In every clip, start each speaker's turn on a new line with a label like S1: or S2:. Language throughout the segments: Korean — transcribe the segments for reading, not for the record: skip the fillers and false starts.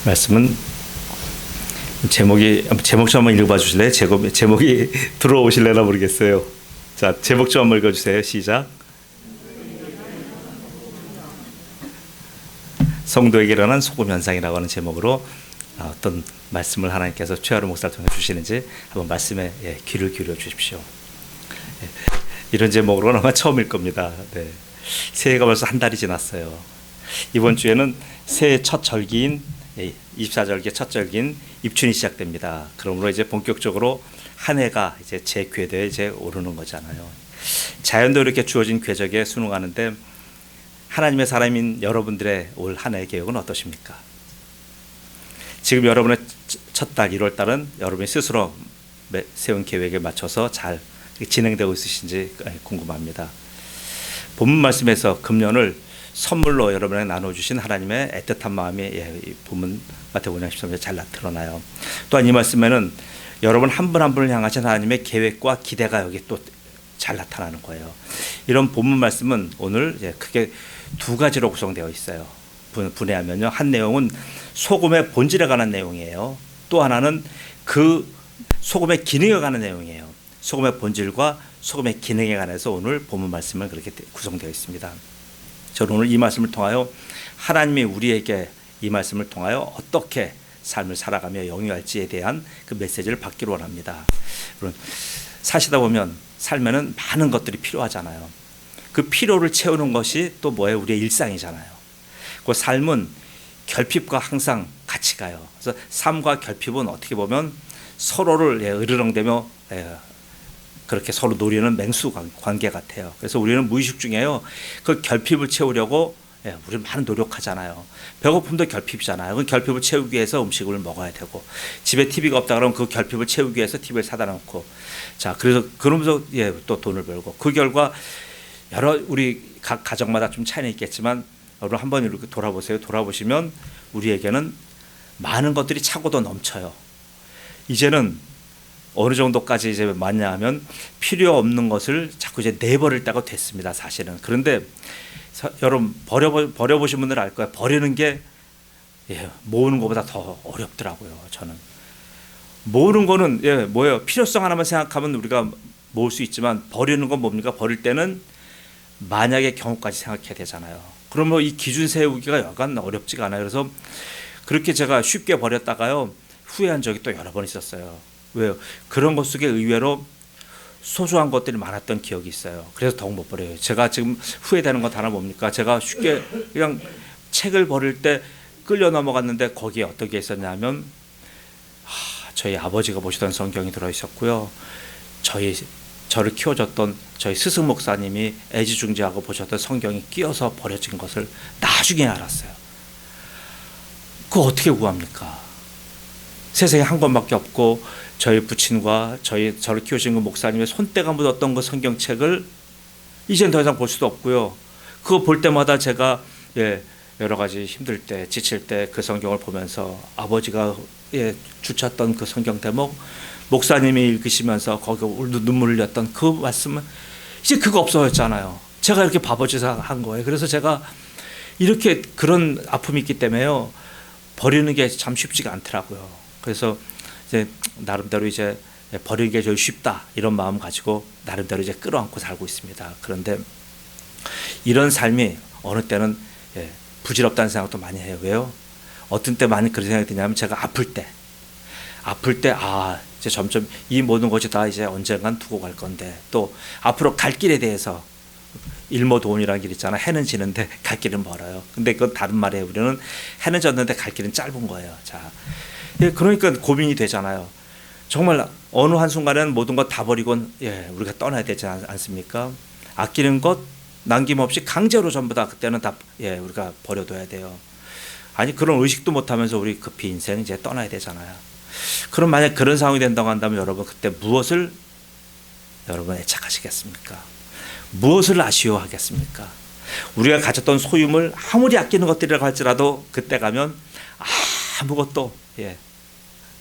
S1: 말씀은 제목 좀 한번 읽어봐 주실래요? 제목이 들어오실래나 모르겠어요. 자, 제목 좀 한번 읽어주세요. 시작. 성도에게 일어난 소금 현상이라고 하는 제목으로 어떤 말씀을 하나님께서 최하루 목사를 통해 주시는지 한번 말씀에 귀를 기울여 주십시오. 이런 제목으로는 아마 처음일 겁니다. 네. 새해가 벌써 한 달이 지났어요. 이번 주에는 새해 첫 절기인 24절기의 첫 절기인 입춘이 시작됩니다. 그러므로 이제 본격적으로 한 해가 이제 제 궤도에 이제 오르는 거잖아요. 자연도 이렇게 주어진 궤적에 순응하는데 하나님의 사람인 여러분들의 올 한 해 계획은 어떠십니까? 지금 여러분의 첫 달 1월 달은 여러분이 스스로 세운 계획에 맞춰서 잘 진행되고 있으신지 궁금합니다. 본문 말씀에서 금년을 선물로 여러분에게 나눠주신 하나님의 애틋한 마음이 본문 마태복음 5장 13절에 잘 드러나요. 또한 이 말씀에는 여러분 한 분 한 분을 향하신 하나님의 계획과 기대가 여기 또 잘 나타나는 거예요. 이런 본문 말씀은 오늘 크게 두 가지로 구성되어 있어요. 분해하면요, 한 내용은 소금의 본질에 관한 내용이에요. 또 하나는 그 소금의 기능에 관한 내용이에요. 소금의 본질과 소금의 기능에 관해서 오늘 본문 말씀은 그렇게 구성되어 있습니다. 저는 오늘 이 말씀을 통하여 하나님이 우리에게 이 말씀을 통하여 어떻게 삶을 살아가며 영위할지에 대한 그 메시지를 받기를 원합니다. 사시다 보면 삶에는 많은 것들이 필요하잖아요. 그 필요를 채우는 것이 또 뭐예요? 우리의 일상이잖아요. 그 삶은 결핍과 항상 같이 가요. 그래서 삶과 결핍은 어떻게 보면 서로를 으르렁대며 그렇게 서로 노리는 맹수 관계 같아요. 그래서 우리는 무의식 중에요, 그 결핍을 채우려고 우리는 많은 노력하잖아요. 배고픔도 결핍이잖아요. 그 결핍을 채우기 위해서 음식을 먹어야 되고, 집에 TV가 없다 그러면 그 결핍을 채우기 위해서 TV를 사다 놓고, 자, 그러면서 또 돈을 벌고, 그 결과 우리 각 가정마다 좀 차이는 있겠지만 여러분 한번 이렇게 돌아보세요. 돌아보시면 우리에게는 많은 것들이 차고도 넘쳐요. 이제는 어느 정도까지 이제 맞냐 하면 필요 없는 것을 자꾸 이제 내버릴 때가 됐습니다, 사실은. 그런데 여러분 버려보신 분들은 알 거예요. 버리는 게 모으는 것보다 더 어렵더라고요. 저는 모으는 거는 뭐예요? 필요성 하나만 생각하면 우리가 모을 수 있지만 버리는 건 뭡니까? 버릴 때는 만약의 경우까지 생각해야 되잖아요. 그러면 이 기준 세우기가 약간 어렵지가 않아요. 그래서 그렇게 제가 쉽게 버렸다가요, 후회한 적이 또 여러 번 있었어요. 왜요? 그런 것 속에 의외로 소중한 것들이 많았던 기억이 있어요. 그래서 더욱 못 버려요. 제가 지금 후회되는 건 하나 뭡니까? 제가 쉽게 그냥 책을 버릴 때 끌려 넘어갔는데 거기에 어떤 게 있었냐면 저희 아버지가 보시던 성경이 들어있었고요. 저를 키워줬던 저희 스승 목사님이 애지중지하고 보셨던 성경이 끼어서 버려진 것을 나중에 알았어요. 그거 어떻게 구합니까? 세상에 한 권밖에 없고 저희 부친과 저를 키우신 그 목사님의 손때가 묻었던 그 성경책을 이젠 더 이상 볼 수도 없고요. 그거 볼 때마다 제가 여러 가지 힘들 때, 지칠 때 그 성경을 보면서 아버지가 주쳤던 그 성경 대목, 목사님이 읽으시면서 거기 눈물을 흘렸던 그 말씀은 이제 그거 없어졌잖아요. 제가 이렇게 바보짓을 한 거예요. 그래서 제가 이렇게 그런 아픔이 있기 때문에요, 버리는 게 참 쉽지가 않더라고요. 그래서 이제 나름대로 이제 버리는 게 제일 쉽다 이런 마음 가지고 나름대로 이제 끌어안고 살고 있습니다. 그런데 이런 삶이 어느 때는 부질없다는 생각도 많이 해요. 왜요? 어떤 때 많이 그런 생각이 드냐면 제가 아플 때 이제 점점 이 모든 것이 다 이제 언젠간 두고 갈 건데, 또 앞으로 갈 길에 대해서 일모도원이라는 길 있잖아. 해는 지는데 갈 길은 멀어요. 근데 그건 다른 말이에요. 우리는 해는 졌는데 갈 길은 짧은 거예요. 자, 그러니까 고민이 되잖아요. 정말 어느 한순간에는 모든 것 다 버리고 우리가 떠나야 되지 않습니까? 아끼는 것 남김없이 강제로 전부 다 그때는 다 우리가 버려둬야 돼요. 아니 그런 의식도 못하면서 우리 급히 인생 이제 떠나야 되잖아요. 그럼 만약 그런 상황이 된다고 한다면 여러분 그때 무엇을 여러분 애착하시겠습니까? 무엇을 아쉬워하겠습니까? 우리가 가졌던 소유물 아무리 아끼는 것들이라고 할지라도 그때 가면 아무것도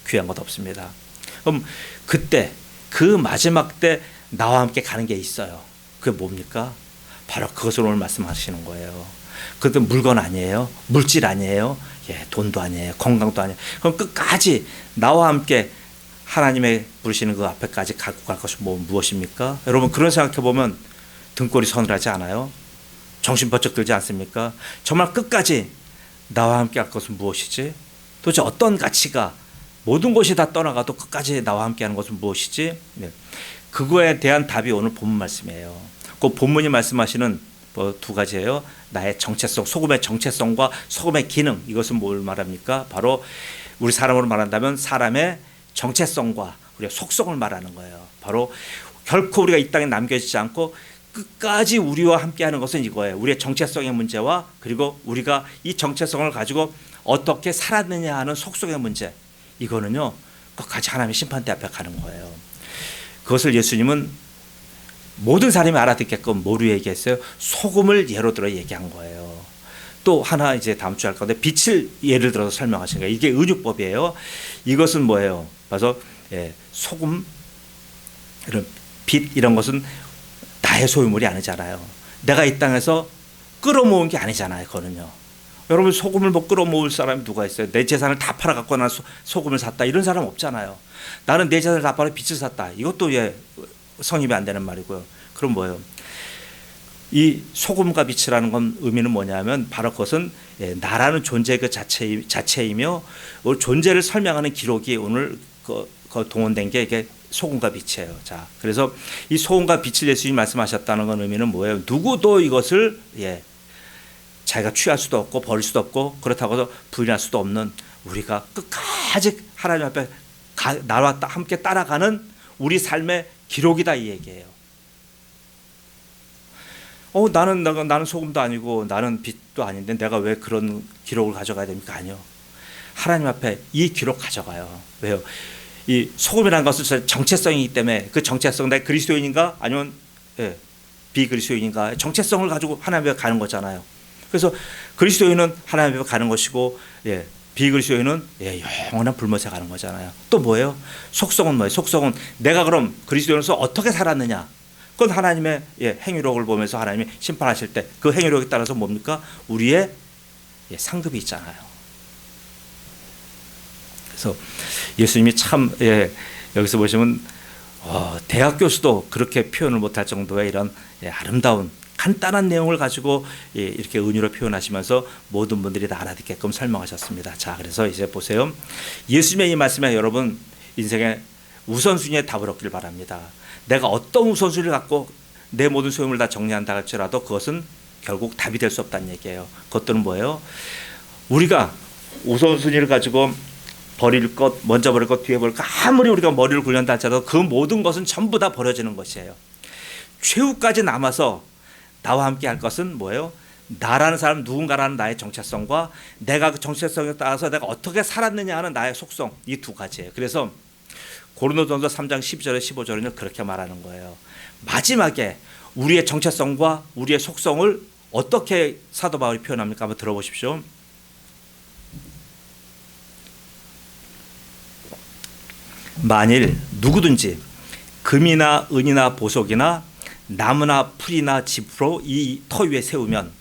S1: 귀한 것 없습니다. 그럼 그때 그 마지막 때 나와 함께 가는 게 있어요. 그게 뭡니까? 바로 그것을 오늘 말씀하시는 거예요. 그것도 물건 아니에요. 물질 아니에요. 예, 돈도 아니에요. 건강도 아니에요. 그럼 끝까지 나와 함께 하나님의 부르시는 그 앞에까지 갖고 갈 것이 무엇입니까? 여러분 그런 생각해 보면 등골이 서늘하지 않아요? 정신 번쩍 들지 않습니까? 정말 끝까지 나와 함께 할 것은 무엇이지? 도대체 어떤 가치가 모든 것이 다 떠나가도 끝까지 나와 함께 하는 것은 무엇이지? 네. 그거에 대한 답이 오늘 본문 말씀이에요. 그 본문이 말씀하시는 두 가지예요. 나의 정체성, 소금의 정체성과 소금의 기능. 이것은 뭘 말합니까? 바로 우리 사람으로 말한다면 사람의 정체성과 우리의 속성을 말하는 거예요. 바로 결코 우리가 이 땅에 남겨지지 않고 끝까지 우리와 함께하는 것은 이거예요. 우리의 정체성의 문제와 그리고 우리가 이 정체성을 가지고 어떻게 살았느냐 하는 속성의 문제. 이거는요 끝까지 하나님의 심판대 앞에 가는 거예요. 그것을 예수님은 모든 사람이 알아듣게끔 뭐로 얘기했어요? 소금을 예로 들어 얘기한 거예요. 또 하나 이제 다음 주에 할 건데 빛을 예를 들어서 설명하신 거예요. 이게 은유법이에요. 이것은 뭐예요? 그래서 소금 이런 빛 이런 것은 나의 소유물이 아니잖아요. 내가 이 땅에서 끌어모은 게 아니잖아요. 그거는요. 여러분 소금을 뭐 끌어모을 사람이 누가 있어요? 내 재산을 다 팔아갖고 난 소금을 샀다 이런 사람 없잖아요. 나는 내 재산을 다 팔아 빛을 샀다. 이것도 성립이 안 되는 말이고요. 그럼 뭐예요? 이 소금과 빛이라는 건 의미는 뭐냐면 바로 그것은 나라는 존재 그 자체이며 존재를 설명하는 기록이 오늘 동원된 게 이게 소금과 빛이에요. 자, 그래서 이 소금과 빛을 예수님이 말씀하셨다는 건 의미는 뭐예요? 누구도 이것을 자기가 취할 수도 없고 버릴 수도 없고 그렇다고 해서 부인할 수도 없는 우리가 끝까지 하나님 앞에 나와 함께 따라가는 우리 삶의 기록이다 이 얘기예요. 나는 소금도 아니고 나는 빛도 아닌데 내가 왜 그런 기록을 가져가야 됩니까? 아니요. 하나님 앞에 이 기록 가져가요. 왜요? 이 소금이라는 것은 정체성이기 때문에 그 정체성 내가 그리스도인인가 아니면 비그리스도인인가 정체성을 가지고 하나님 앞에 가는 거잖아요. 그래서 그리스도인은 하나님 앞에 가는 것이고 비그리스도인은 영원한 불못에 가는 거잖아요. 또 뭐예요? 속성은 뭐예요? 속성은 내가 그럼 그리스도인으로서 어떻게 살았느냐? 그건 하나님의 행위록을 보면서 하나님이 심판하실 때 그 행위록에 따라서 뭡니까? 우리의 상급이 있잖아요. 그래서 예수님이 참 여기서 보시면 대학 교수도 그렇게 표현을 못할 정도의 이런 아름다운 간단한 내용을 가지고 이렇게 은유로 표현하시면서 모든 분들이 다 알아듣게끔 설명하셨습니다. 자, 그래서 이제 보세요. 예수님의 이 말씀에 여러분 인생의 우선순위에 답을 얻길 바랍니다. 내가 어떤 우선순위를 갖고 내 모든 소유물을 다 정리한다 할지라도 그것은 결국 답이 될 수 없다는 얘기예요. 그것들은 뭐예요? 우리가 우선순위를 가지고 버릴 것, 먼저 버릴 것, 뒤에 버릴 것 아무리 우리가 머리를 굴린다 할지라도 그 모든 것은 전부 다 버려지는 것이에요. 최후까지 남아서 나와 함께 할 것은 뭐예요? 나라는 사람, 누군가라는 나의 정체성과 내가 그 정체성에 따라서 내가 어떻게 살았느냐 하는 나의 속성, 이 두 가지예요. 그래서 고린도전서 3장 12절에 15절은 그렇게 말하는 거예요. 마지막에 우리의 정체성과 우리의 속성을 어떻게 사도 바울이 표현합니까? 한번 들어보십시오. 만일 누구든지 금이나 은이나 보석이나 나무나 풀이나 짚으로 이 터 위에 세우면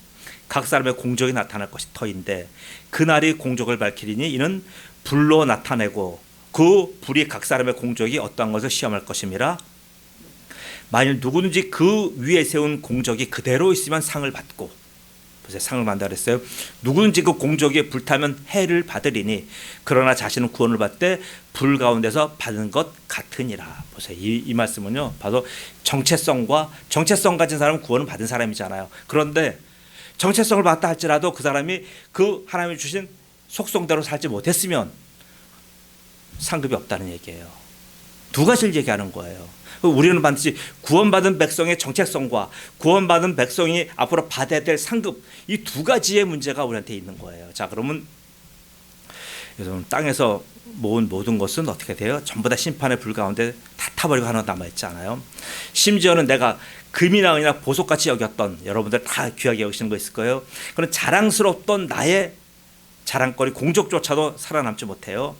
S1: 각 사람의 공적이 나타날 것이 터인데 그날이 공적을 밝히리니 이는 불로 나타내고 그 불이 각 사람의 공적이 어떠한 것을 시험할 것임이라. 만일 누구든지 그 위에 세운 공적이 그대로 있으면 상을 받고, 보세요, 상을 받는다 그랬어요. 누구든지 그 공적이 불타면 해를 받으리니 그러나 자신은 구원을 받되 불 가운데서 받은 것 같으니라. 보세요, 이 말씀은요 바로 정체성 가진 사람은 구원을 받은 사람이잖아요. 그런데 정체성을 받다 할지라도 그 사람이 그 하나님이 주신 속성대로 살지 못했으면 상급이 없다는 얘기예요. 두 가지를 얘기하는 거예요. 우리는 반드시 구원받은 백성의 정체성과 구원받은 백성이 앞으로 받아야 될 상급, 이 두 가지의 문제가 우리한테 있는 거예요. 자, 그러면 여러분 땅에서 모은 모든 것은 어떻게 돼요? 전부 다 심판의 불 가운데 다 타버리고 하나 남아있지 않아요? 심지어는 내가 금이나 은이나 보석같이 여겼던, 여러분들 다 귀하게 여기시는 거 있을 거예요. 그런 자랑스럽던 나의 자랑거리 공적조차도 살아남지 못해요.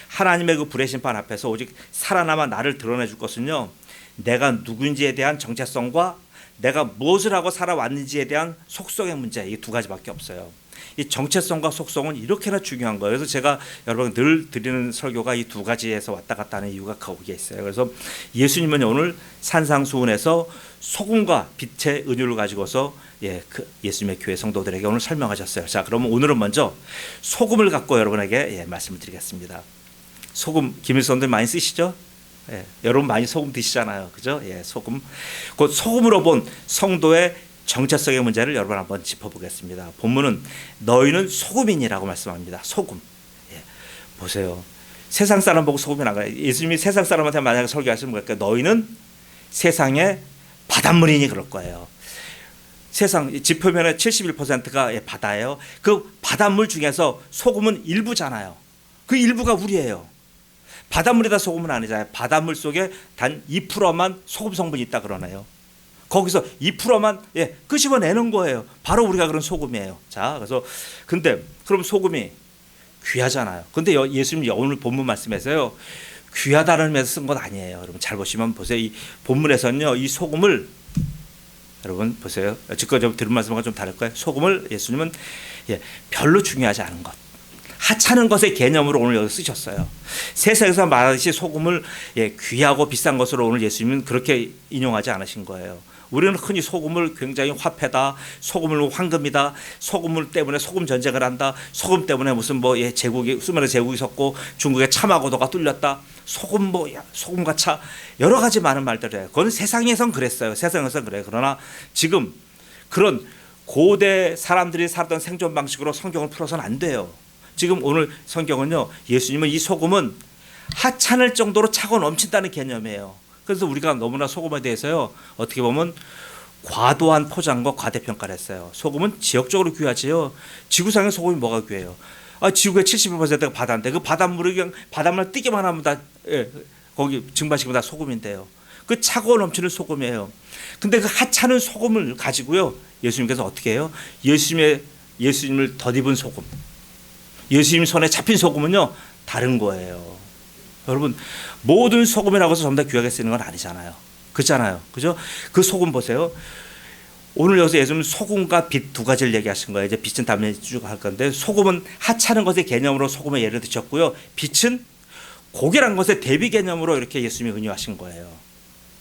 S1: 하나님의 그 불의 심판 앞에서 오직 살아남아 나를 드러내 줄 것은요, 내가 누군지에 대한 정체성과 내가 무엇을 하고 살아왔는지에 대한 속성의 문제, 이 두 가지밖에 없어요. 이 정체성과 속성은 이렇게나 중요한 거예요. 그래서 제가 여러분 늘 드리는 설교가 이 두 가지에서 왔다 갔다 하는 이유가 거기에 있어요. 그래서 예수님은 오늘 산상수훈에서 소금과 빛의 은유를 가지고서 예수님의 교회 성도들에게 오늘 설명하셨어요. 자, 그러면 오늘은 먼저 소금을 갖고 여러분에게 말씀을 드리겠습니다. 소금 김일성들 많이 쓰시죠? 여러분 많이 소금 드시잖아요, 그죠? 소금. 곧 소금으로 본 성도의 정체성의 문제를 여러분 한번 짚어보겠습니다. 본문은 너희는 소금이니라고 말씀합니다. 소금. 보세요. 세상 사람 보고 소금이 나가요. 예수님이 세상 사람한테 만약에 설교하시면 뭘까요? 너희는 세상의 바닷물이니 그럴 거예요. 세상 지표면의 71%가 바다예요. 그 바닷물 중에서 소금은 일부잖아요. 그 일부가 우리예요. 바닷물에다 소금은 아니잖아요. 바닷물 속에 단 2%만 소금 성분이 있다 그러네요. 거기서 2%만 끄집어내는 거예요. 바로 우리가 그런 소금이에요. 자, 그래서 근데 그럼 소금이 귀하잖아요. 근데 예수님이 오늘 본문 말씀에서요, 귀하다는 의미에서 쓴 건 아니에요. 여러분 잘 보시면 보세요. 이 본문에서는요, 이 소금을 여러분 보세요. 지금 들은 말씀과 좀 다를 거예요. 소금을 예수님은 별로 중요하지 않은 것, 하찮은 것의 개념으로 오늘 여기 쓰셨어요. 세상에서 말하듯이 소금을 귀하고 비싼 것으로 오늘 예수님은 그렇게 인용하지 않으신 거예요. 우리는 흔히 소금을 굉장히 화폐다, 소금을 황금이다, 소금 때문에 소금 전쟁을 한다, 소금 때문에 무슨 제국이 수많은 제국이 섰고 중국의 차마고도가 뚫렸다, 소금 소금과 차 여러 가지 많은 말들을 해요. 그건 세상에선 그랬어요. 세상에선 그래요. 그러나 지금 그런 고대 사람들이 살았던 생존 방식으로 성경을 풀어서는 안 돼요. 지금 오늘 성경은요, 예수님은 이 소금은 하찮을 정도로 차고 넘친다는 개념이에요. 그래서 우리가 너무나 소금에 대해서요, 어떻게 보면 과도한 포장과 과대평가를 했어요. 소금은 지역적으로 귀하지요. 지구상의 소금이 뭐가 귀해요? 지구의 71%가 바다인데 그 바닷물을 그냥 바닷물 뜨기만 하면 다 거기 증발시키면 다 소금인데요. 그 차고 넘치는 소금이에요. 근데 그 하찮은 소금을 가지고요, 예수님께서 어떻게 해요? 예수님을 덧입은 소금, 예수님 손에 잡힌 소금은요 다른 거예요. 여러분 모든 소금이라고 해서 전부 다 귀하게 쓰는 건 아니잖아요. 그렇잖아요. 그죠? 그 소금 보세요. 오늘 여기서 예수님은 소금과 빛 두 가지를 얘기하신 거예요. 이제 빛은 다음에 쭉 할 건데, 소금은 하찮은 것의 개념으로 소금의 예를 드셨고요, 빛은 고결한 것의 대비 개념으로 이렇게 예수님이 은유하신 거예요.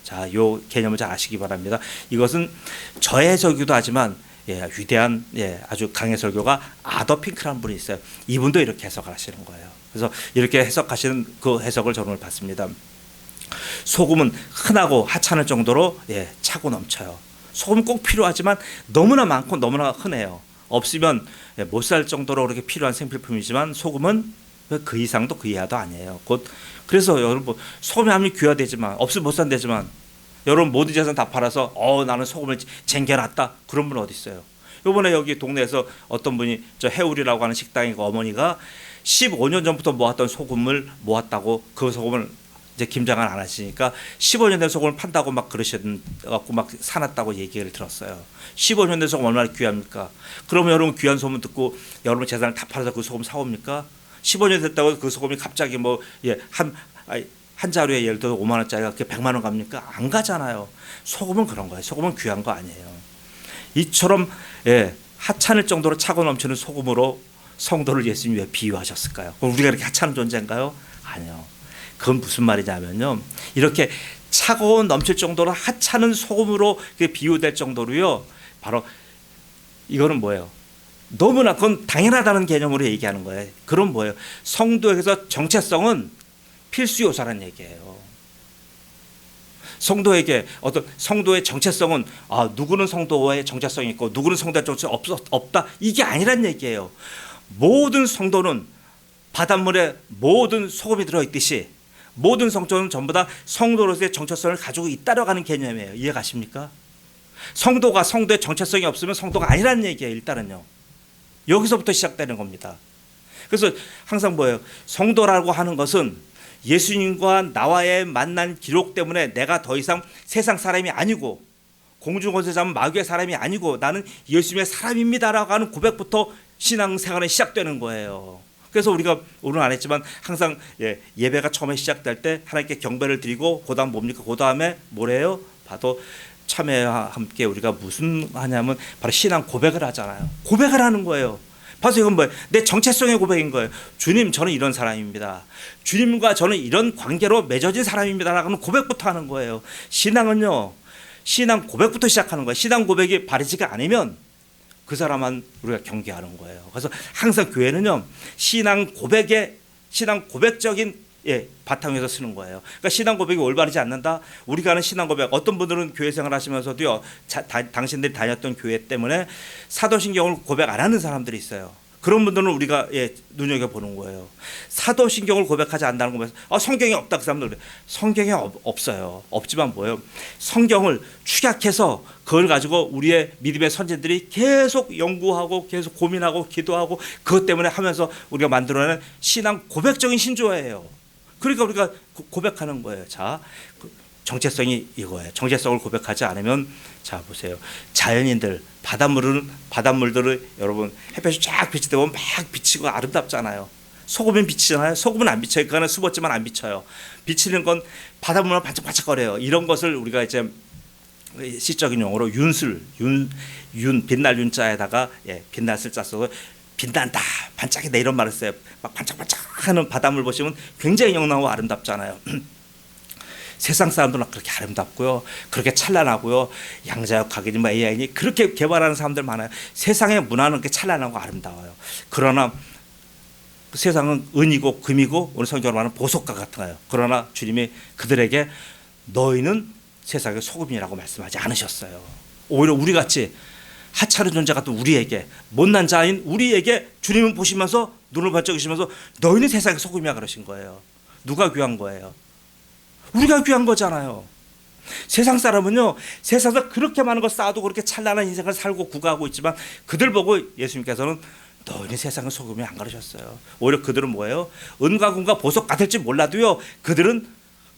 S1: 자, 이 개념을 잘 아시기 바랍니다. 이것은 저의 설교도 하지만 위대한 아주 강의 설교가 아더 핑크라는 분이 있어요. 이분도 이렇게 해석을 하시는 거예요. 그래서 이렇게 해석하시는 그 해석을 저는 봤습니다. 소금은 흔하고 하찮을 정도로 차고 넘쳐요. 소금 꼭 필요하지만 너무나 많고 너무나 흔해요. 없으면 못 살 정도로 그렇게 필요한 생필품이지만 소금은 그 이상도 그 이하도 아니에요. 곧 그래서 여러분 소금이 아무리 귀하되지만 없으면 못 산다지만 여러분 모든 재산 다 팔아서 나는 소금을 쟁겨놨다 그런 분 어디 있어요? 이번에 여기 동네에서 어떤 분이 저 해울이라고 하는 식당의 어머니가 15년 전부터 모았던 소금을 모았다고, 그 소금을 이제 김장을 안 하시니까 15년 된 소금을 판다고 막 그러셔갖고 막 사놨다고 얘기를 들었어요. 15년 된 소금 얼마나 귀합니까? 그러면 여러분 귀한 소문 듣고 여러분 재산을 다 팔아서 그 소금 사옵니까? 15년 됐다고 그 소금이 갑자기 한 자루에 예를 들어 5만 원짜리가 그게 100만 원 갑니까? 안 가잖아요. 소금은 그런 거예요. 소금은 귀한 거 아니에요. 이처럼 하찮을 정도로 차고 넘치는 소금으로 성도를 예수님이 왜 비유하셨을까요? 우리가 이렇게 하찮은 존재인가요? 아니요. 그건 무슨 말이냐면요, 이렇게 차고 넘칠 정도로 하찮은 소금으로 비유될 정도로요, 바로 이거는 뭐예요? 너무나 그건 당연하다는 개념으로 얘기하는 거예요. 그럼 뭐예요? 성도에게서 정체성은 필수 요소라는 얘기예요. 성도에게 어떤 성도의 정체성은 누구는 성도의 정체성이 있고 누구는 성도의 정체성이 없다, 이게 아니란 얘기예요. 모든 성도는 바닷물에 모든 소금이 들어있듯이 모든 성도는 전부 다 성도로서의 정체성을 가지고 있다라고 하는 개념이에요. 이해가십니까? 성도가 성도의 정체성이 없으면 성도가 아니라는 얘기예요. 일단은요, 여기서부터 시작되는 겁니다. 그래서 항상 뭐예요? 성도라고 하는 것은 예수님과 나와의 만난 기록 때문에 내가 더 이상 세상 사람이 아니고 공중권세 잡은 마귀의 사람이 아니고 나는 예수님의 사람입니다라고 하는 고백부터 신앙생활이 시작되는 거예요. 그래서 우리가 오늘 안 했지만 항상 예배가 처음에 시작될 때 하나님께 경배를 드리고 그 다음 뭡니까? 그 다음에 뭐래요? 봐도 참회와 함께 우리가 무슨 하냐면 바로 신앙 고백을 하잖아요. 고백을 하는 거예요. 봐서 이건 뭐예요? 내 정체성의 고백인 거예요. 주님, 저는 이런 사람입니다. 주님과 저는 이런 관계로 맺어진 사람입니다. 라고 하는 고백부터 하는 거예요. 신앙은요, 신앙 고백부터 시작하는 거예요. 신앙 고백이 바르지가 않으면 그 사람은 우리가 경계하는 거예요. 그래서 항상 교회는요, 신앙 고백적인 바탕 위에서 쓰는 거예요. 그러니까 신앙 고백이 올바르지 않는다. 우리가 하는 신앙 고백, 어떤 분들은 교회 생활 하시면서도요, 당신들이 다녔던 교회 때문에 사도신경을 고백 안 하는 사람들이 있어요. 그런 분들은 우리가 눈여겨보는 거예요. 사도신경을 고백하지 않는다는 거면서 성경이 없다, 그 사람들. 성경이 없어요. 없지만 뭐예요? 성경을 축약해서 그걸 가지고 우리의 믿음의 선진들이 계속 연구하고 계속 고민하고 기도하고 그것 때문에 하면서 우리가 만들어낸 신앙 고백적인 신조어예요. 그러니까 우리가 고백하는 거예요. 자, 정체성이 이거예요. 정체성을 고백하지 않으면, 자 보세요. 자연인들, 바닷물들을 여러분 햇볕이 쫙 비치되면 막 비치고 아름답잖아요. 소금은 비치잖아요. 소금은 안 비쳐요. 그거는 수었지만 안 비쳐요. 비치는 건 바닷물은 반짝반짝거려요. 이런 것을 우리가 이제 시적인 용어로 빛날 윤자에다가 빛날을 짜서 빛난다, 반짝이다 이런 말을 써요. 막 반짝반짝하는 바닷물 보시면 굉장히 영롱하고 아름답잖아요. 세상 사람들은 그렇게 아름답고요, 그렇게 찬란하고요, 양자역 각인이 뭐 AI니 그렇게 개발하는 사람들 많아요. 세상의 문화는 그렇게 찬란하고 아름다워요. 그러나 세상은 은이고 금이고 오늘 성경으로 말하는 보석과 같은 거예요. 그러나 주님이 그들에게 너희는 세상의 소금이라고 말씀하지 않으셨어요. 오히려 우리같이 하찮은 존재 같은 우리에게, 못난 자인 우리에게 주님은 보시면서 눈을 번쩍이시면서 너희는 세상의 소금이야 그러신 거예요. 누가 귀한 거예요? 우리가 귀한 거잖아요. 세상 사람은요, 세상에서 그렇게 많은 걸 쌓아도 그렇게 찬란한 인생을 살고 구가하고 있지만 그들 보고 예수님께서는 너희는 세상의 소금이 안 그러셨어요. 오히려 그들은 뭐예요? 은과 금과 보석 같을지 몰라도요, 그들은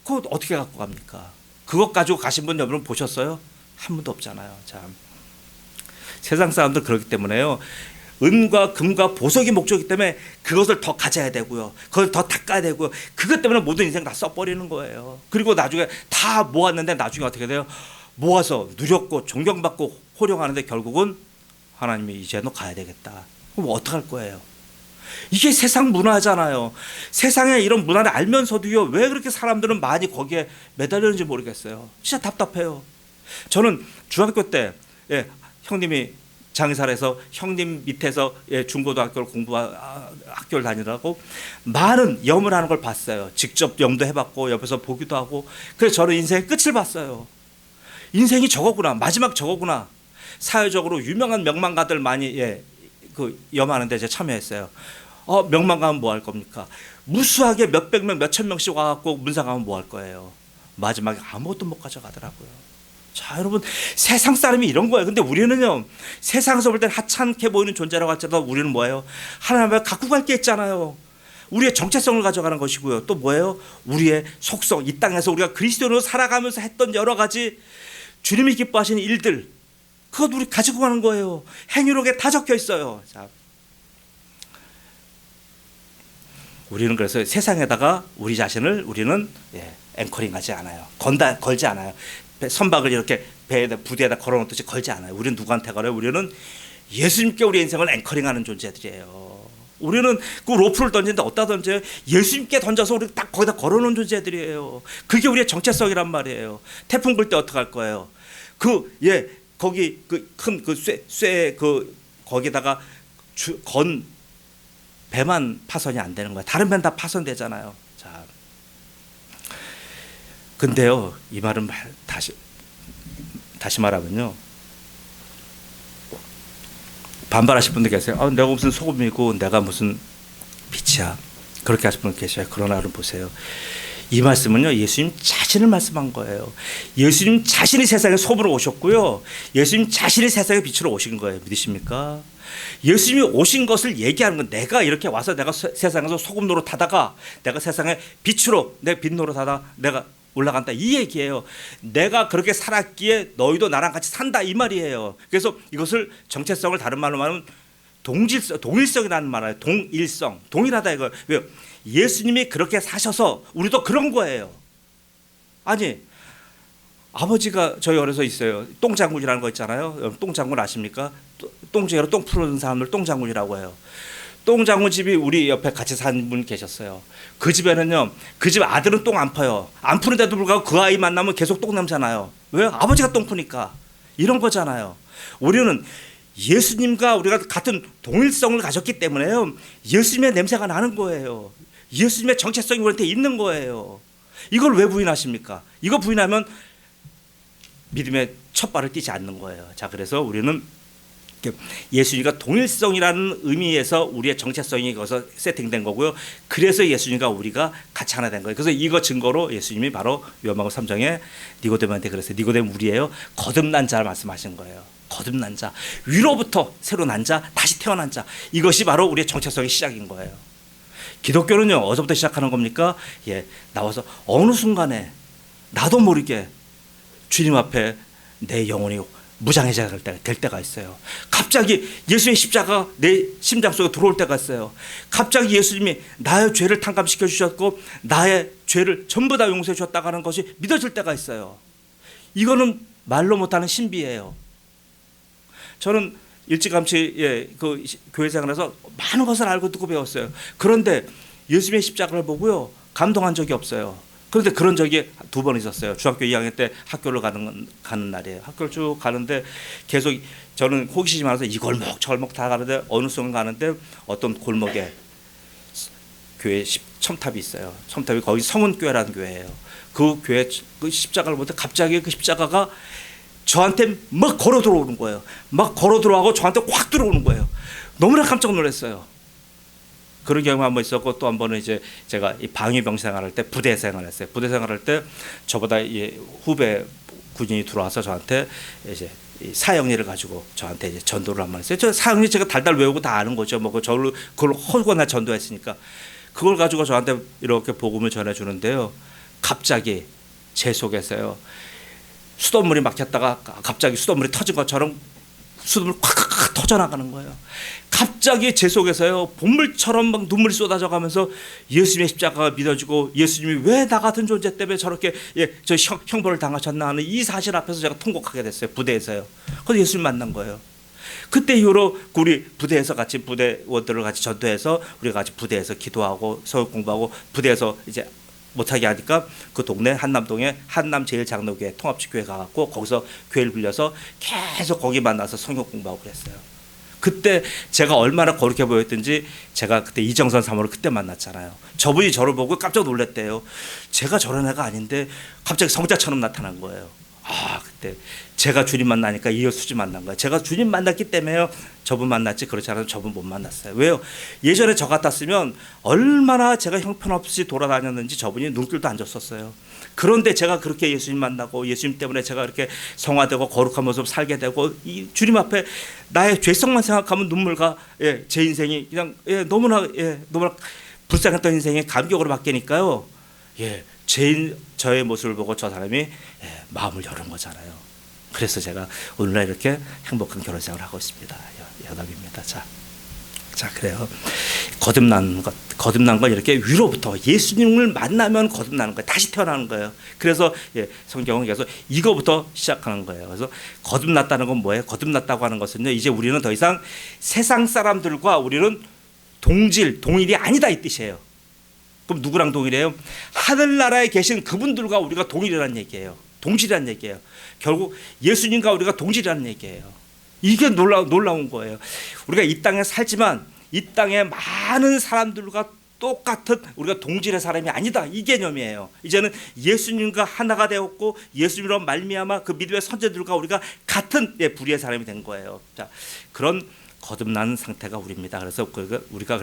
S1: 그거 어떻게 갖고 갑니까? 그것 가지고 가신 분 여러분 보셨어요? 한 분도 없잖아요. 참, 세상 사람들 그렇기 때문에요, 은과 금과 보석이 목적이기 때문에 그것을 더 가져야 되고요, 그걸 더 닦아야 되고요, 그것 때문에 모든 인생 다 써버리는 거예요. 그리고 나중에 다 모았는데 나중에 어떻게 돼요? 모아서 누렸고 존경받고 호령하는데 결국은 하나님이 이제 너 가야 되겠다. 그럼 어떡할 거예요? 이게 세상 문화잖아요. 세상에 이런 문화를 알면서도요, 왜 그렇게 사람들은 많이 거기에 매달리는지 모르겠어요. 진짜 답답해요. 저는 중학교 때 형님이 장의사에서 형님 밑에서 중고등학교를 학교를 다니라고 많은 염을 하는 걸 봤어요. 직접 염도 해봤고 옆에서 보기도 하고. 그래서 저는 인생의 끝을 봤어요. 인생이 저거구나, 마지막 저거구나. 사회적으로 유명한 명망가들 많이 그 염하는데 제가 참여했어요. 명망가면 뭐 할 겁니까? 무수하게 몇백 명, 몇천 명씩 와갖고 문상하면 뭐 할 거예요? 마지막에 아무것도 못 가져가더라고요. 자, 여러분, 세상 사람이 이런 거예요. 근데 우리는요, 세상에서 볼 땐 하찮게 보이는 존재라고 할지라도 우리는 뭐예요? 하나님을 갖고 갈 게 있잖아요. 우리의 정체성을 가져가는 것이고요. 또 뭐예요? 우리의 속성, 이 땅에서 우리가 그리스도로 살아가면서 했던 여러 가지 주님이 기뻐하시는 일들, 그것 우리 가지고 가는 거예요. 행위록에 다 적혀 있어요. 자, 우리는 그래서 세상에다가 우리 자신을 우리는 앵커링하지 않아요. 걸지 않아요. 선박을 이렇게 배에다 부대에다 걸어놓듯이 걸지 않아요. 우리는 누구한테 걸어요? 우리는 예수님께 우리 인생을 앵커링하는 존재들이에요. 우리는 그 로프를 던지는데 어디다 던져요? 예수님께 던져서 우리 딱 거기다 걸어놓은 존재들이에요. 그게 우리의 정체성이란 말이에요. 태풍 불 때 어떻게 할 거예요? 거기 쇠 거기다가 건 배만 파손이 안 되는 거예요. 다른 배는 다 파손되잖아요. 자, 근데요, 이 말은 다시 말하면요, 반발하실 분들 계세요. 내가 무슨 소금이고 내가 무슨 빛이야, 그렇게 하실 분 계셔요. 그러나 여러분 보세요, 이 말씀은요, 예수님 자신을 말씀한 거예요. 예수님 자신이 세상에 소금으로 오셨고요, 예수님 자신이 세상에 빛으로 오신 거예요. 믿으십니까? 예수님이 오신 것을 얘기하는 건, 내가 이렇게 와서 내가 세상에서 소금 노릇하다가 내가 세상에 빛으로 내 빛 노릇하다 내가 올라간다, 이 얘기예요. 내가 그렇게 살았기에 너희도 나랑 같이 산다, 이 말이에요. 그래서 이것을 정체성을 다른 말로 말하면 동일성이라는 말이에요. 동일성, 동일하다 이거. 왜요? 예수님이 그렇게 사셔서 우리도 그런 거예요. 아니, 아버지가 저희 어려서 있어요. 똥장군이라는 거 있잖아요. 똥장군 아십니까? 똥쟁이로 똥 푸는 사람을 똥장군이라고 해요. 똥장군 집이 우리 옆에 같이 사는 분 계셨어요. 그 집에는요, 그 집 아들은 똥 안 펴요. 안 푸는데도 불구하고 그 아이 만나면 계속 똥 냄새 나요. 왜요? 아버지가 똥 푸니까. 이런 거잖아요. 우리는 예수님과 우리가 같은 동일성을 가졌기 때문에요, 예수님의 냄새가 나는 거예요. 예수님의 정체성이 우리한테 있는 거예요. 이걸 왜 부인하십니까? 이거 부인하면 믿음의 첫 발을 띄지 않는 거예요. 자, 그래서 우리는 예수님과 동일성이라는 의미에서 우리의 정체성이 거기서 세팅된 거고요. 그래서 예수님과 우리가 같이 하나 된 거예요. 그래서 이거 증거로 예수님이 바로 요한복음 3장에 니고데모한테 그랬어요. 니고데모 우리예요. 거듭난 자를 말씀하신 거예요. 거듭난 자, 위로부터 새로 난 자, 다시 태어난 자. 이것이 바로 우리의 정체성의 시작인 거예요. 기독교는요, 어디서부터 시작하는 겁니까? 나와서 어느 순간에 나도 모르게 주님 앞에 내 영혼이 무장해제가 될 때가 있어요. 갑자기 예수의 십자가 내 심장 속에 들어올 때가 있어요. 갑자기 예수님이 나의 죄를 탕감시켜 주셨고 나의 죄를 전부 다 용서해 주셨다고 하는 것이 믿어질 때가 있어요. 이거는 말로 못하는 신비예요. 저는 일찌감치 그 교회 생활에서 많은 것을 알고 듣고 배웠어요. 그런데 예수님의 십자가를 보고요, 감동한 적이 없어요. 그런데 그런 적이 2번 있었어요. 중학교 2학년 때 학교를 가는 날이에요. 학교를 쭉 가는데 계속 저는 호기심이 많아서 이 골목 저 골목 다 가는데 어느 순간 가는데 어떤 골목에 교회 첨탑이 있어요. 첨탑이 거기 성은교회라는 교회예요. 그 교회 그 십자가를 보는데 갑자기 그 십자가가 저한테 막 걸어 들어오는 거예요. 막 걸어 들어가고 저한테 확 들어오는 거예요. 너무나 깜짝 놀랐어요. 그런 경우가 한번 있었고, 또 한 번은 이제 제가 이 방위병 생활할 때 부대 생활했어요. 부대 생활할 때 저보다 후배 군인이 들어와서 저한테 이제 사형리를 가지고 저한테 이제 전도를 한 번 했어요. 저 사형리 제가 달달 외우고 다 아는 거죠. 뭐 그걸 허구나 전도했으니까 그걸 가지고 저한테 이렇게 복음을 전해주는데요. 갑자기 제 속에서요, 수돗물이 막혔다가 갑자기 수돗물이 터진 것처럼 수돗물이 콱콱 터져나가는 거예요. 갑자기 제 속에서요, 본물처럼 막 눈물이 쏟아져 가면서 예수님의 십자가가 믿어지고 예수님이 왜 나 같은 존재 때문에 저렇게 저 형벌을 당하셨나 하는 이 사실 앞에서 제가 통곡하게 됐어요. 부대에서요. 그래서 예수님 만난 거예요. 그때 이후로 우리 부대에서 같이 부대원들을 같이 전도해서 우리가 같이 부대에서 기도하고 서울 공부하고 부대에서 이제 못하게 하니까 그 동네 한남동에 한남제일장로교회 통합지교회 가갖고 거기서 교회를 빌려서 계속 거기 만나서 성경 공부하고 그랬어요. 그때 제가 얼마나 거룩해 보였든지 제가 그때 이정선 사모를 그때 만났잖아요. 저분이 저를 보고 깜짝 놀랐대요. 제가 저런 애가 아닌데 갑자기 성자처럼 나타난 거예요. 그때 제가 주님 만나니까 이어수지 만난 거예요. 제가 주님 만났기 때문에 저분 만났지, 그렇지 않아도 저분 못 만났어요. 왜요? 예전에 저 같았으면 얼마나 제가 형편없이 돌아다녔는지 저분이 눈길도 안 줬었어요. 그런데 제가 그렇게 예수님 만나고 예수님 때문에 제가 이렇게 성화되고 거룩한 모습 살게 되고 이 주님 앞에 나의 죄성만 생각하면 눈물과 제 인생이 그냥 너무나 불쌍했던 인생이 감격으로 바뀌니까요. 저의 모습을 보고 저 사람이 마음을 여는 거잖아요. 그래서 제가 오늘날 이렇게 행복한 결혼생활을 하고 있습니다. 여담입니다. 자, 그래요. 거듭난 건 이렇게 위로부터 예수님을 만나면 거듭나는 거예요. 다시 태어나는 거예요. 그래서 성경은 계속 이거부터 시작하는 거예요. 그래서 거듭났다는 건 뭐예요? 거듭났다고 하는 것은요, 이제 우리는 더 이상 세상 사람들과 우리는 동일이 아니다 이 뜻이에요. 그럼 누구랑 동일해요? 하늘나라에 계신 그분들과 우리가 동일이라는 얘기예요. 동질이라는 얘기예요. 결국 예수님과 우리가 동질이라는 얘기예요. 이게 놀라운 거예요. 우리가 이 땅에 살지만 이 땅에 많은 사람들과 똑같은 우리가 동질의 사람이 아니다, 이 개념이에요. 이제는 예수님과 하나가 되었고 예수님으로 말미암아 그 믿음의 선제들과 우리가 같은 부류의 사람이 된 거예요. 자, 그런 거듭난 상태가 우리입니다. 그래서 우리가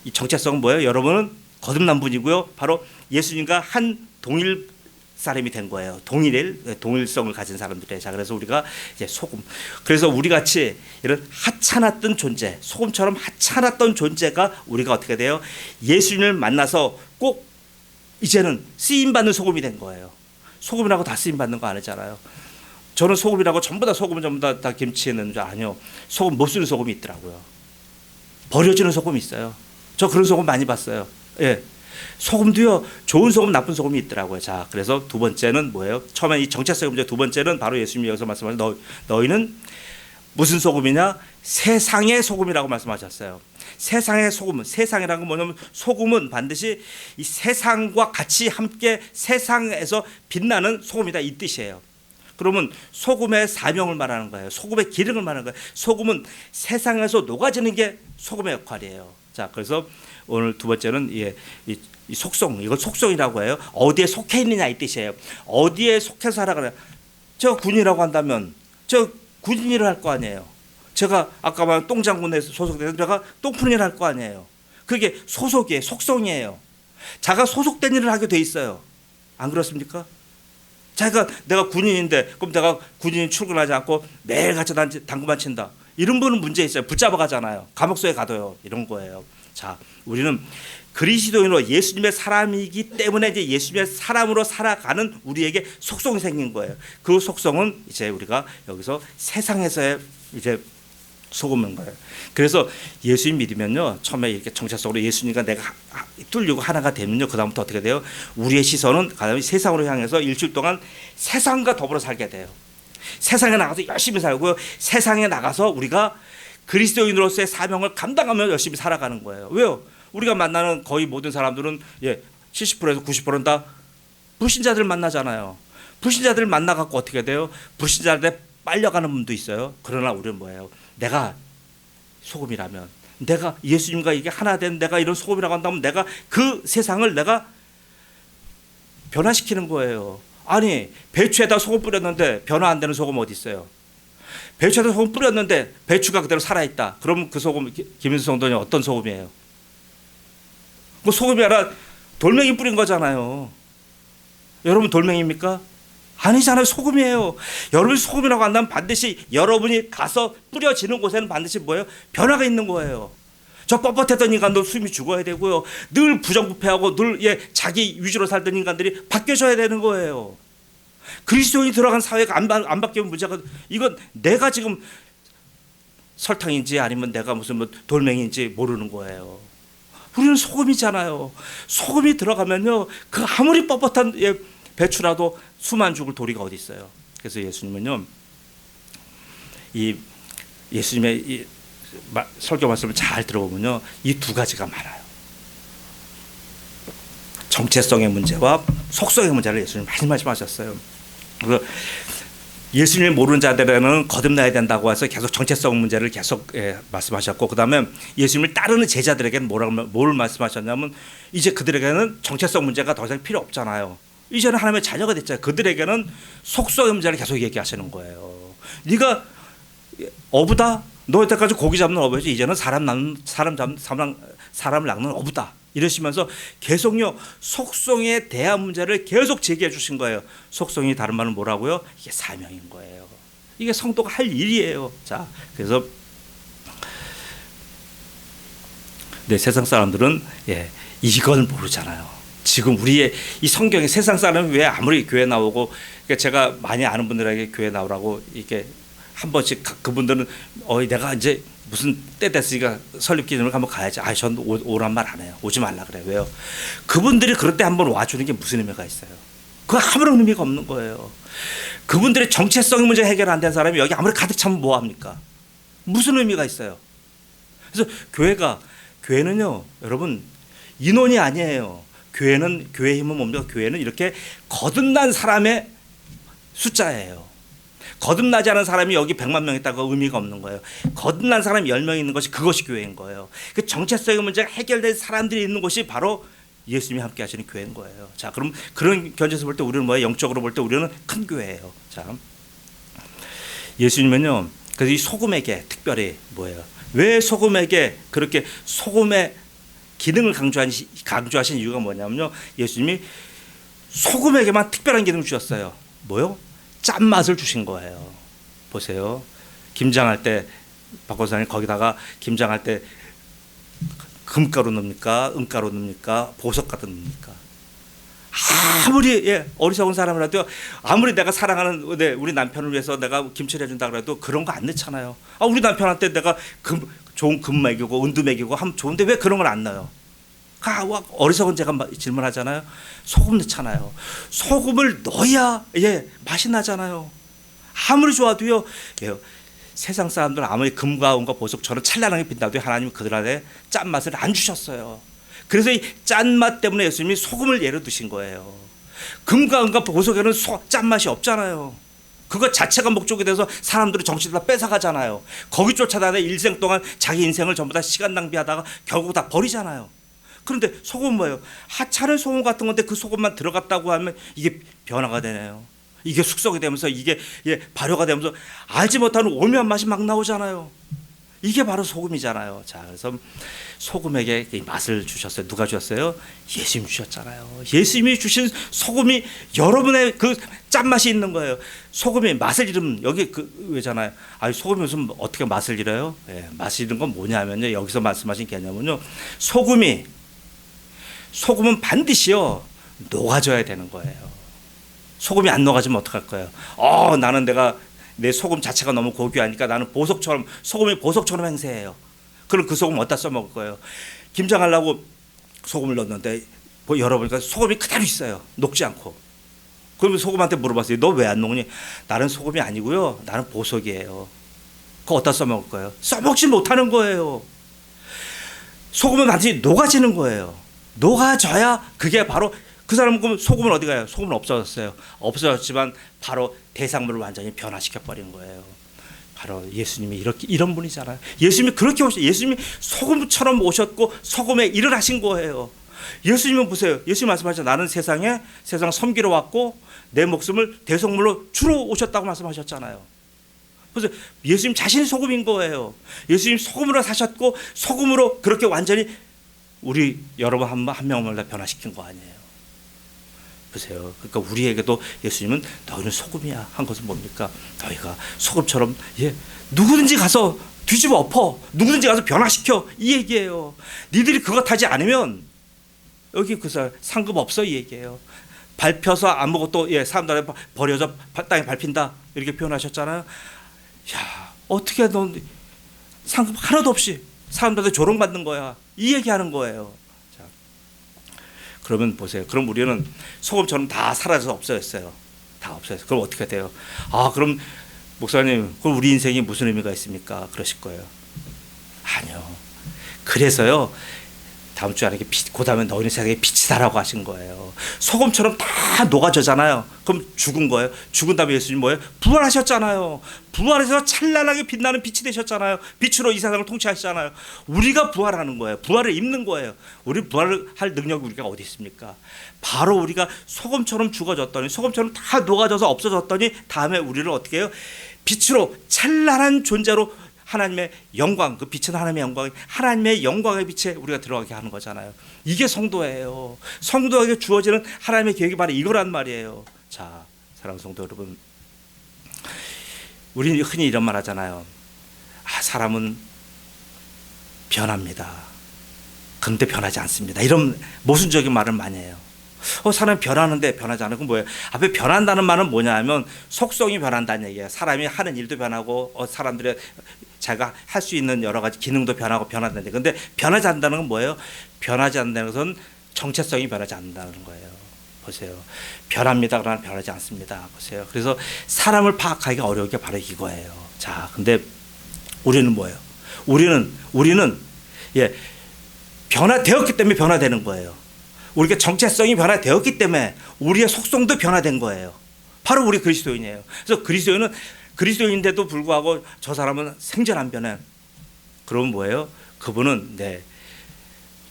S1: 이 정체성은 뭐예요? 여러분은 거듭난 분이고요. 바로 예수님과 한 동일 사람이 된 거예요. 동일성을 가진 사람들이에요. 자, 그래서 우리가 이제 소금. 그래서 우리 같이 이런 하찮았던 존재, 소금처럼 하찮았던 존재가 우리가 어떻게 돼요? 예수님을 만나서 꼭 이제는 쓰임 받는 소금이 된 거예요. 소금이라고 다 쓰임 받는 거 아니잖아요. 저는 소금이라고 전부 다 김치는 줄 아니요. 소금 못 쓰는 소금이 있더라고요. 버려지는 소금이 있어요. 저 그런 소금 많이 봤어요. 소금도요, 좋은 소금, 나쁜 소금이 있더라고요. 자, 그래서 두 번째는 뭐예요? 처음에 이 정체성의 문제, 두 번째는 바로 예수님이 여기서 말씀하신 너희는 무슨 소금이냐? 세상의 소금이라고 말씀하셨어요. 세상의 소금은, 세상이라는 건 뭐냐면 소금은 반드시 이 세상과 같이 함께 세상에서 빛나는 소금이다, 이 뜻이에요. 그러면 소금의 사명을 말하는 거예요. 소금의 기능을 말하는 거예요. 소금은 세상에서 녹아지는 게 소금의 역할이에요. 자, 그래서 오늘 두 번째는 이 속성, 이걸 속성이라고 해요. 어디에 속해 있느냐 이 뜻이에요. 어디에 속해서 살아가냐. 저 군이라고 한다면 저 군인 일을 할 거 아니에요. 제가 아까 말한 똥장군에 소속돼서 제가 똥푼 일을 할 거 아니에요. 그게 소속이에요. 속성이에요. 자가 소속된 일을 하게 돼 있어요. 안 그렇습니까? 내가 군인인데 그럼 내가 군인 출근하지 않고 매일같이 당구만 친다. 이런 분은 문제 있어요. 붙잡아 가잖아요. 감옥소에 가둬요. 이런 거예요. 자, 우리는 그리스도인으로 예수님의 사람이기 때문에 이제 예수님의 사람으로 살아가는 우리에게 속성이 생긴 거예요. 그 속성은 이제 우리가 여기서 세상에서의 이제 소금인 거예요. 그래서 예수님 믿으면요, 처음에 이렇게 정체성으로 예수님과 내가 뚫리고 하나가 되면요, 그 다음부터 어떻게 돼요? 우리의 시선은 세상으로 향해서 일주일 동안 세상과 더불어 살게 돼요. 세상에 나가서 열심히 살고요, 세상에 나가서 우리가 그리스도인으로서의 사명을 감당하며 열심히 살아가는 거예요. 왜요? 우리가 만나는 거의 모든 사람들은 70%에서 90%는 다 불신자들 만나잖아요. 불신자들 만나갖고 어떻게 돼요? 불신자들에 빨려가는 분도 있어요. 그러나 우리는 뭐예요? 내가 소금이라면, 내가 예수님과 이게 하나 된 내가 이런 소금이라고 한다면 내가 그 세상을 내가 변화시키는 거예요. 아니, 배추에다 소금 뿌렸는데 변화 안 되는 소금 어디 있어요? 배추에다 소금 뿌렸는데 배추가 그대로 살아있다. 그럼 그 소금, 김인수 성도님 어떤 소금이에요? 뭐 소금이 아니라 돌멩이 뿌린 거잖아요. 여러분 돌멩이입니까? 아니잖아요. 소금이에요. 여러분이 소금이라고 한다면 반드시 여러분이 가서 뿌려지는 곳에는 반드시 뭐예요? 변화가 있는 거예요. 저 뻣뻣했던 인간도 숨이 죽어야 되고요. 늘 부정부패하고 늘 자기 위주로 살던 인간들이 바뀌어져야 되는 거예요. 그리스도인이 들어간 사회가 안 바뀌면 문제가, 이건 내가 지금 설탕인지 아니면 내가 무슨 뭐 돌멩이인지 모르는 거예요. 우리는 소금이잖아요. 소금이 들어가면요, 그 아무리 뻣뻣한 배추라도 수만 죽을 도리가 어디 있어요. 그래서 예수님은요, 예수님의 이 설교 말씀을 잘 들어보면요, 이 두 가지가 많아요. 정체성의 문제와 속성의 문제를 예수님 많이 말씀하셨어요. 그래서 예수님을 모르는 자들에는 거듭나야 된다고 해서 계속 정체성 문제를 계속 말씀하셨고, 그 다음에 예수님을 따르는 제자들에게는 뭘 말씀하셨냐면, 이제 그들에게는 정체성 문제가 더 이상 필요 없잖아요. 이제는 하나님의 자녀가 됐잖아요. 그들에게는 속성의 문제를 계속 얘기하시는 거예요. 네가 어부다? 너 여태까지 고기 잡는 어부지, 이제는 사람을 낚는 어부다. 이러시면서 계속요, 속성에 대한 문제를 계속 제기해 주신 거예요. 속성이 다른 말은 뭐라고요? 이게 사명인 거예요. 이게 성도가 할 일이에요. 자, 그래서 세상 사람들은 이걸 모르잖아요. 지금 우리의 이 성경에 세상 사람이 왜 아무리 교회 나오고, 그러니까 제가 많이 아는 분들에게 교회 나오라고 이게 한 번씩 그분들은 내가 이제 무슨 때 됐으니까 설립 기념을 한번 가야지. 전 오란 말 안 해요. 오지 말라 그래요. 왜요? 그분들이 그럴 때 한번 와주는 게 무슨 의미가 있어요? 그거 아무런 의미가 없는 거예요. 그분들의 정체성의 문제 해결 안 된 사람이 여기 아무리 가득 차면 뭐 합니까? 무슨 의미가 있어요? 그래서 교회는요, 여러분, 인원이 아니에요. 교회의 힘은 뭡니까? 교회는 이렇게 거듭난 사람의 숫자예요. 거듭나지 않은 사람이 여기 100만 명 있다고 의미가 없는 거예요. 거듭난 사람이 10명 있는 것이, 그것이 교회인 거예요. 그 정체성의 문제가 해결된 사람들이 있는 곳이 바로 예수님이 함께 하시는 교회인 거예요. 자, 그럼 그런 견지에서 볼 때 우리는 뭐예요? 영적으로 볼 때 우리는 큰 교회예요. 자, 예수님은요, 그래서 이 소금에게 특별히 뭐예요? 왜 소금에게 그렇게 소금의 기능을 강조하신 이유가 뭐냐면요, 예수님이 소금에게만 특별한 기능을 주셨어요. 뭐요? 짠맛을 주신 거예요. 보세요. 김장할 때, 박고사님 거기다가 김장할 때 금가루 넣습니까? 은가루 넣습니까? 보석가루 넣습니까? 아무리 어리석은 사람이라도, 아무리 내가 사랑하는 우리 남편을 위해서 내가 김치를 해준다 그래도 그런 거 안 넣잖아요. 우리 남편한테 내가 좋은 금 먹이고 은도 먹이고 하면 좋은데 왜 그런 걸 안 넣어요? 어리석은 제가 질문하잖아요. 소금 넣잖아요. 소금을 넣어야 맛이 나잖아요. 아무리 좋아도요. 세상 사람들은 아무리 금과 은과 보석처럼 찬란하게 빛나도 하나님은 그들 안에 짠맛을 안 주셨어요. 그래서 이 짠맛 때문에 예수님이 소금을 예로 드신 거예요. 금과 은과 보석에는 짠맛이 없잖아요. 그거 자체가 목적이 돼서 사람들이 정신을 다 뺏어가잖아요. 거기 쫓아다녀 일생 동안 자기 인생을 전부 다 시간 낭비하다가 결국 다 버리잖아요. 그런데 소금은 뭐예요? 하찮은 소금 같은 건데 그 소금만 들어갔다고 하면 이게 변화가 되네요. 이게 숙성이 되면서 이게 발효가 되면서 알지 못하는 오묘한 맛이 막 나오잖아요. 이게 바로 소금이잖아요. 자, 그래서 소금에게 이 맛을 주셨어요. 누가 주셨어요? 예수님이 주셨잖아요. 예수님이 주신 소금이 여러분의 그 짠맛이 있는 거예요. 소금이 맛을 잃으면 여기 왜잖아요. 소금이 무슨 어떻게 맛을 잃어요? 맛을 잃은 건 뭐냐면요. 여기서 말씀하신 개념은요. 소금은 반드시요 녹아져야 되는 거예요. 소금이 안 녹아지면 어떡할 거예요? 나는 내 소금 자체가 너무 고귀하니까 나는 소금이 보석처럼 행세해요. 그럼 그 소금 어디다 써먹을 거예요? 김장하려고 소금을 넣었는데 열어보니까 소금이 그대로 있어요. 녹지 않고. 그러면 소금한테 물어봤어요. 너 왜 안 녹니? 나는 소금이 아니고요. 나는 보석이에요. 그거 어디다 써먹을 거예요? 써먹지 못하는 거예요. 소금은 반드시 녹아지는 거예요. 녹아져야 그게 바로 그 사람은 소금은 어디 가요? 소금은 없어졌어요. 없어졌지만 바로 대상물을 완전히 변화시켜 버린 거예요. 바로 예수님이 이런 분이잖아요. 예수님이 그렇게 예수님이 소금처럼 오셨고 소금의 일을 하신 거예요. 예수님은 보세요. 예수님 말씀하셨죠. 나는 세상 섬기러 왔고 내 목숨을 대속물로 주러 오셨다고 말씀하셨잖아요. 그래서 예수님 자신이 소금인 거예요. 예수님 소금으로 사셨고 소금으로 그렇게 완전히 우리 여러분 한 명을 다 변화시킨 거 아니에요. 보세요. 그러니까 우리에게도 예수님은 너희는 소금이야 한 것은 뭡니까? 너희가 소금처럼 누구든지 가서 뒤집어 엎어, 누구든지 가서 변화시켜, 이 얘기예요. 니들이 그것 하지 않으면 여기 상급 없어, 이 얘기예요. 밟혀서 아무것도 사람들한테 버려져 땅에 밟힌다 이렇게 표현하셨잖아요. 어떻게 넌 상급 하나도 없이 사람들한테 조롱받는 거야, 이 얘기하는 거예요. 그러면 보세요. 그럼 우리는 소금처럼 다 사라져서 없어졌어요. 다 없어졌어요. 그럼 어떻게 돼요? 그럼 목사님, 그럼 우리 인생이 무슨 의미가 있습니까? 그러실 거예요. 아니요. 그래서요. 다음 주 안에 그 다음에 너희는 세상에 빛이다라고 하신 거예요. 소금처럼 다 녹아져잖아요. 그럼 죽은 거예요. 죽은 다음에 예수님 뭐예요? 부활하셨잖아요. 부활해서 찬란하게 빛나는 빛이 되셨잖아요. 빛으로 이 세상을 통치하시잖아요. 우리가 부활하는 거예요. 부활을 입는 거예요. 우리 부활을 할 능력이 우리가 어디 있습니까? 바로 우리가 소금처럼 죽어졌더니 소금처럼 다 녹아져서 없어졌더니 다음에 우리를 어떻게 해요? 빛으로 찬란한 존재로 하나님의 영광, 그 빛은 하나님의 영광, 하나님의 영광의 빛에 우리가 들어가게 하는 거잖아요. 이게 성도예요. 성도에게 주어지는 하나님의 계획이 바로 이거란 말이에요. 자, 사랑하는 성도 여러분, 우리는 흔히 이런 말 하잖아요. 사람은 변합니다. 그런데 변하지 않습니다. 이런 모순적인 말을 많이 해요. 사람이 변하는데 변하지 않은 건 뭐예요? 앞에 변한다는 말은 뭐냐 하면 속성이 변한다는 얘기예요. 사람이 하는 일도 변하고 사람들의 자기가 할 수 있는 여러 가지 기능도 변하고 변한다는 얘기예요. 그런데 변하지 않는다는 건 뭐예요? 변하지 않는다는 것은 정체성이 변하지 않는다는 거예요. 보세요. 변합니다. 그러나 변하지 않습니다. 보세요. 그래서 사람을 파악하기가 어려운 게 바로 이거예요. 자, 근데 우리는 뭐예요? 우리는 변화되었기 때문에 변화되는 거예요. 우리가 정체성이 변화되었기 때문에 우리의 속성도 변화된 거예요. 바로 우리 그리스도인이에요. 그래서 그리스도인인데도 불구하고 저 사람은 생전 안 변해. 그러면 뭐예요? 그분은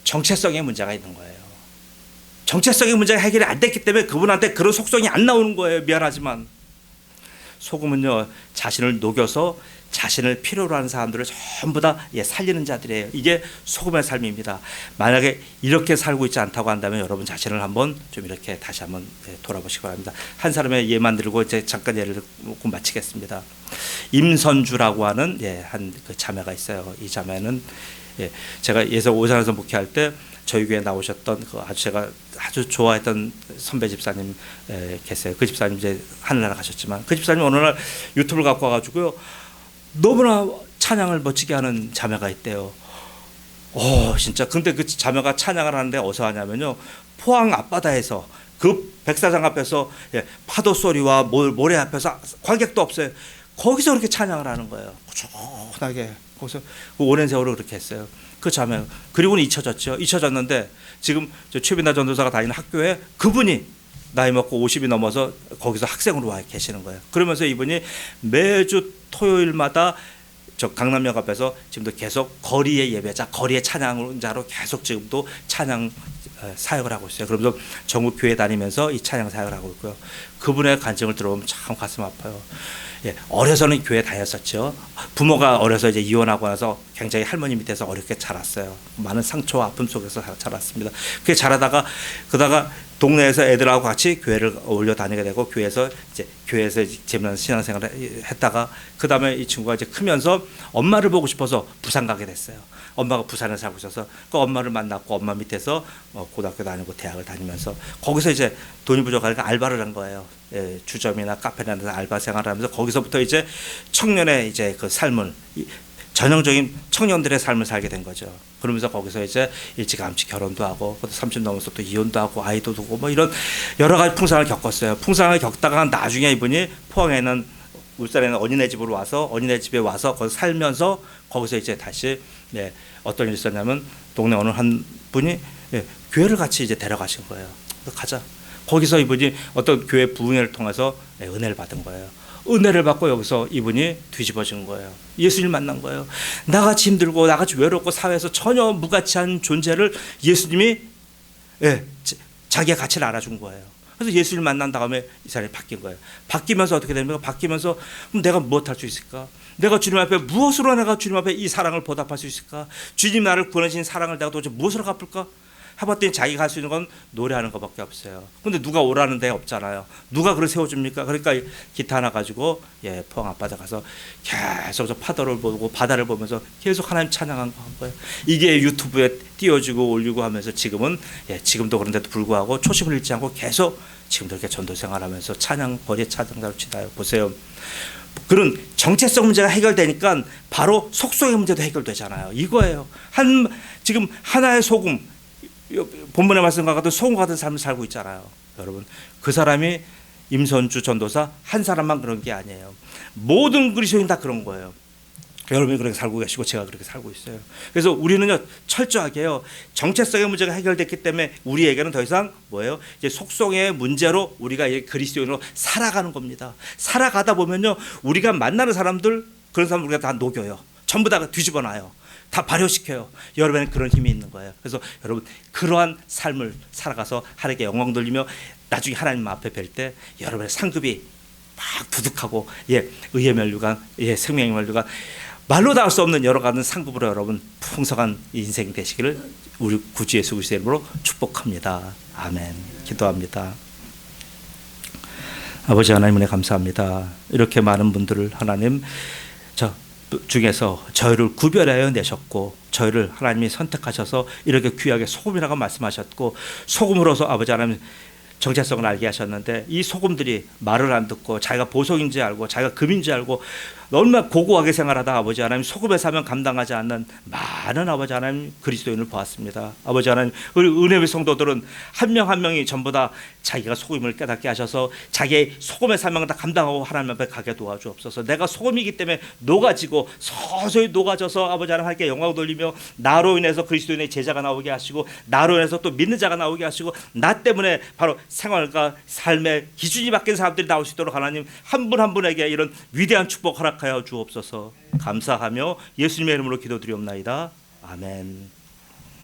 S1: 정체성의 문제가 있는 거예요. 정체성의 문제가 해결이 안 됐기 때문에 그분한테 그런 속성이 안 나오는 거예요. 미안하지만 소금은요, 자신을 녹여서 자신을 필요로 하는 사람들을 전부 다 살리는 자들이에요. 이게 소금의 삶입니다. 만약에 이렇게 살고 있지 않다고 한다면 여러분 자신을 한번 좀 이렇게 다시 한번 돌아보시기 바랍니다. 한 사람의 예만 들고 이제 잠깐 예를 들고 마치겠습니다. 임선주라고 하는 한 그 자매가 있어요. 이 자매는 제가 예서 오산에서 목회할 때 저희 교회에 나오셨던 제가 아주 좋아했던 선배 집사님 계세요. 그 집사님 이제 하늘나라 가셨지만 그 집사님 어느 날 유튜브를 갖고 와가지고요, 너무나 찬양을 멋지게 하는 자매가 있대요. 진짜. 근데 그 자매가 찬양을 하는데 어디서 하냐면요, 포항 앞바다에서 그 백사장 앞에서, 예, 파도 소리와 모래 앞에서 관객도 없어요. 거기서 그렇게 찬양을 하는 거예요. 꾸준하게 거기서 오랜 세월을 그렇게 했어요. 그 자매. 그리고는 잊혀졌죠. 잊혀졌는데 지금 최빈나 전도사가 다니는 학교에 그분이 나이 먹고 50이 넘어서 거기서 학생으로 와 계시는 거예요. 그러면서 이분이 매주 토요일마다 저 강남역 앞에서 지금도 계속 거리의 예배자, 거리의 찬양자로 계속 지금도 찬양 사역을 하고 있어요. 그러면서 전국 교회 다니면서 이 찬양 사역을 하고 있고요. 그분의 간증을 들어보면 참 가슴 아파요. 예, 어려서는 교회 다녔었죠. 부모가 어려서 이제 이혼하고 나서 굉장히 할머니 밑에서 어렵게 자랐어요. 많은 상처와 아픔 속에서 자랐습니다. 그게 자라다가 그러다가 동네에서 애들하고 같이 교회를 어울려 다니게 되고 교회에서 재미난 신앙생활을 했다가 그 다음에 이 친구가 이제 크면서 엄마를 보고 싶어서 부산 가게 됐어요. 엄마가 부산에 살고 있어서 그 엄마를 만났고 엄마 밑에서 고등학교 다니고 대학을 다니면서 거기서 이제 돈이 부족하니까 알바를 한 거예요. 예, 주점이나 카페나 데서 알바 생활을 하면서 거기서부터 이제 청년의 이제 그 삶을, 전형적인 청년들의 삶을 살게 된 거죠. 그러면서 거기서 이제 일찌감치 결혼도 하고 30 넘어서 또 이혼도 하고 아이도 두고 뭐 이런 여러 가지 풍상을 겪었어요. 풍상을 겪다가 나중에 이분이 포항에는, 울산에는 언니네 집으로 와서 언니네 집에 와서 거기서 살면서 거기서 이제 다시, 네, 어떤 일이 있었냐면 동네 어느 한 분이, 예, 교회를 같이 이제 데려가신 거예요. 가자. 거기서 이분이 어떤 교회 부흥회를 통해서, 네, 은혜를 받은 거예요. 은혜를 받고 여기서 이분이 뒤집어진 거예요. 예수님 만난 거예요. 나같이 힘들고 나같이 외롭고 사회에서 전혀 무가치한 존재를 예수님이, 예, 자기의 가치를 알아준 거예요. 그래서 예수를 만난 다음에 이 사람이 바뀐 거예요. 바뀌면서 어떻게 됩니까? 바뀌면서 그럼 내가 무엇할 수 있을까? 내가 주님 앞에 무엇으로 내가 주님 앞에 이 사랑을 보답할 수 있을까? 주님 나를 구원하신 사랑을 내가 도대체 무엇으로 갚을까? 해봤더니 자기가 할 수 있는 건 노래하는 것밖에 없어요. 근데 누가 오라는 데 없잖아요. 누가 그걸 세워줍니까? 그러니까 기타 하나 가지고, 예, 포항 앞바다 가서 계속 저 파도를 보고 바다를 보면서 계속 하나님 찬양한 거예요. 이게 유튜브에 띄워주고 올리고 하면서 지금은, 예, 지금도 그런데도 불구하고 초심을 잃지 않고 계속 지금도 이렇게 전도 생활하면서 거리에 찬양자로 치다요. 보세요. 그런 정체성 문제가 해결되니까 바로 속성의 문제도 해결되잖아요. 이거예요. 지금 하나의 소금, 본문의 말씀과 같은 소금 같은 삶을 살고 있잖아요. 여러분, 그 사람이 임선주 전도사 한 사람만 그런 게 아니에요. 모든 그리스도인 다 그런 거예요. 여러분이 그렇게 살고 계시고 제가 그렇게 살고 있어요. 그래서 우리는요, 철저하게요, 정체성의 문제가 해결됐기 때문에 우리에게는 더 이상 뭐예요? 이제 속성의 문제로 우리가 그리스도인으로 살아가는 겁니다. 살아가다 보면요, 우리가 만나는 사람들, 그런 사람 우리가 다 녹여요. 전부 다 뒤집어 놔요. 다 발효시켜요. 여러분은 그런 힘이 있는 거예요. 그래서 여러분, 그러한 삶을 살아가서 하나님께 영광 돌리며 나중에 하나님 앞에 뵐 때 여러분의 상급이 막 두둑하고, 예, 의의 면류관, 예, 생명의 면류관, 말로 다 할 수 없는 여러 가지 상급으로 여러분 풍성한 인생 되시기를 우리 구주 예수 그리스도의 이름으로 축복합니다. 아멘. 기도합니다. 아버지 하나님 은혜 감사합니다. 이렇게 많은 분들을 하나님 저 중에서 저희를 구별하여 내셨고 저희를 하나님이 선택하셔서 이렇게 귀하게 소금이라고 말씀하셨고, 소금으로서 아버지 하나님 정체성을 알게 하셨는데 이 소금들이 말을 안 듣고 자기가 보석인지 알고 자기가 금인지 알고 얼마나 고고하게 생활하다 아버지 하나님 소금의 사명 감당하지 않는 많은 아버지 하나님 그리스도인을 보았습니다. 아버지 하나님, 우리 은혜의 성도들은 한 명 한 명이 전부 다 자기가 소금을 깨닫게 하셔서 자기의 소금의 사명을 다 감당하고 하나님 앞에 가게 도와주옵소서. 내가 소금이기 때문에 녹아지고 서서히 녹아져서 아버지 하나님께 영광을 돌리며 나로 인해서 그리스도인의 제자가 나오게 하시고 나로 인해서 또 믿는 자가 나오게 하시고 나 때문에 바로 생활과 삶의 기준이 바뀐 사람들이 나올 수 있도록 하나님 한 분 한 분에게 이런 위대한 축복 허락하여 주옵소서. 감사하며 예수님의 이름으로 기도드리옵나이다. 아멘.